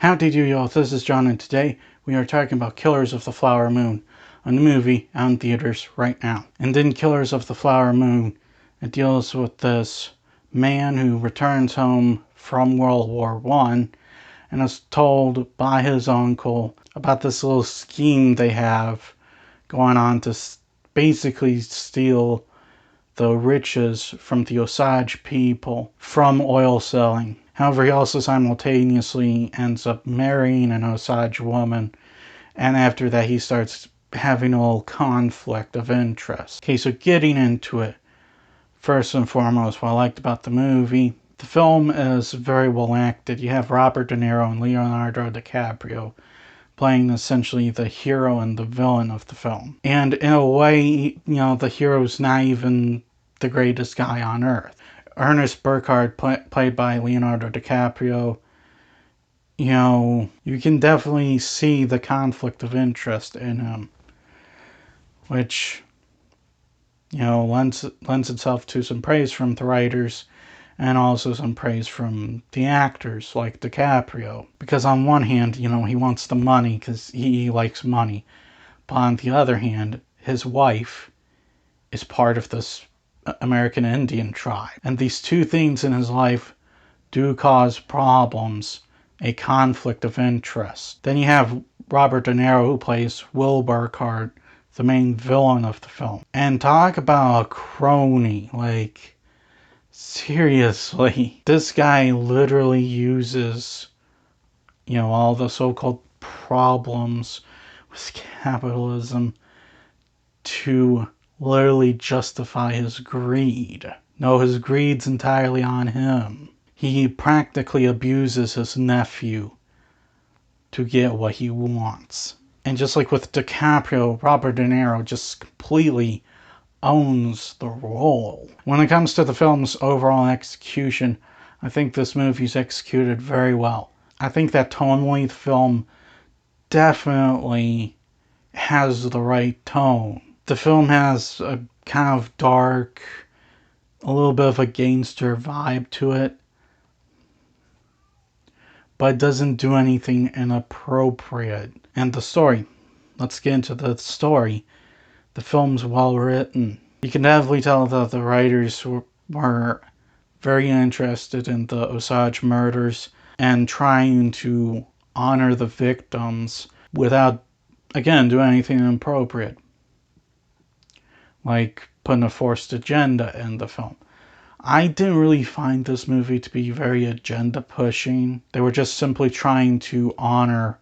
Howdy do y'all, this is John, and today we are talking about Killers of the Flower Moon, a new movie out in theaters right now. And in Killers of the Flower Moon, it deals with this man who returns home from World War I and is told by his uncle about this little scheme they have going on to basically steal the riches from the Osage people from oil selling. However, he also simultaneously ends up marrying an Osage woman, and after that he starts having a little conflict of interest. Okay, so getting into it, first and foremost, what I liked about the movie, the film is very well acted. You have Robert De Niro and Leonardo DiCaprio playing essentially the hero and the villain of the film. And in a way, the hero's not even the greatest guy on earth. Ernest Burkhardt, played by Leonardo DiCaprio, you can definitely see the conflict of interest in him, which, lends itself to some praise from the writers and also some praise from the actors like DiCaprio. Because on one hand, he wants the money because he likes money. But on the other hand, his wife is part of this American Indian tribe. And these two things in his life do cause problems, a conflict of interest. Then you have Robert De Niro, who plays Will Burkhardt, the main villain of the film. And talk about a crony, seriously. This guy literally uses, all the so-called problems with capitalism to literally justify his greed. No, his greed's entirely on him. He practically abuses his nephew to get what he wants. And just like with DiCaprio, Robert De Niro just completely owns the role. When it comes to the film's overall execution, I think this movie's executed very well. I think that tonally the film definitely has the right tone. The film has a kind of dark, a little bit of a gangster vibe to it, but it doesn't do anything inappropriate. And the story, let's get into the story. The film's well written. You can definitely tell that the writers were very interested in the Osage murders and trying to honor the victims without, again, doing anything inappropriate, like putting a forced agenda in the film. I didn't really find this movie to be very agenda pushing. They were just simply trying to honor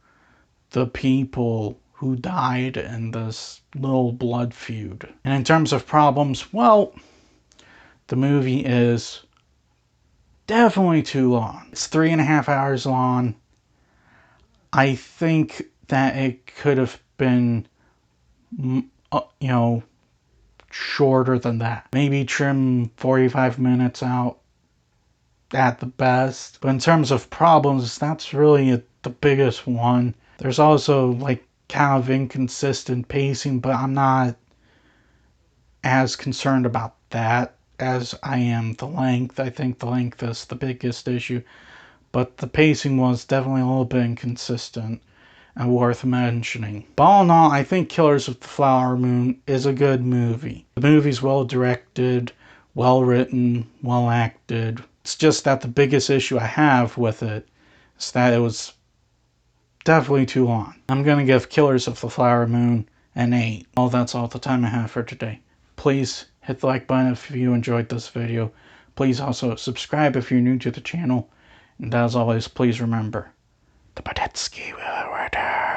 the people who died in this little blood feud. And in terms of problems, well, the movie is definitely too long. It's 3.5 hours long. I think that it could have been, shorter than that. Maybe trim 45 minutes out at the best. But in terms of problems, that's really the biggest one. There's also kind of inconsistent pacing, but I'm not as concerned about that as I am the length. I think the length is the biggest issue, but the pacing was definitely a little bit inconsistent and worth mentioning. But all in all, I think Killers of the Flower Moon is a good movie. The movie's well directed, well written, well acted. It's just that the biggest issue I have with it is that it was definitely too long. I'm gonna give Killers of the Flower Moon an 8. Well, that's all the time I have for today. Please hit the like button if you enjoyed this video. Please also subscribe if you're new to the channel. And as always, please remember, the Badetsky will return.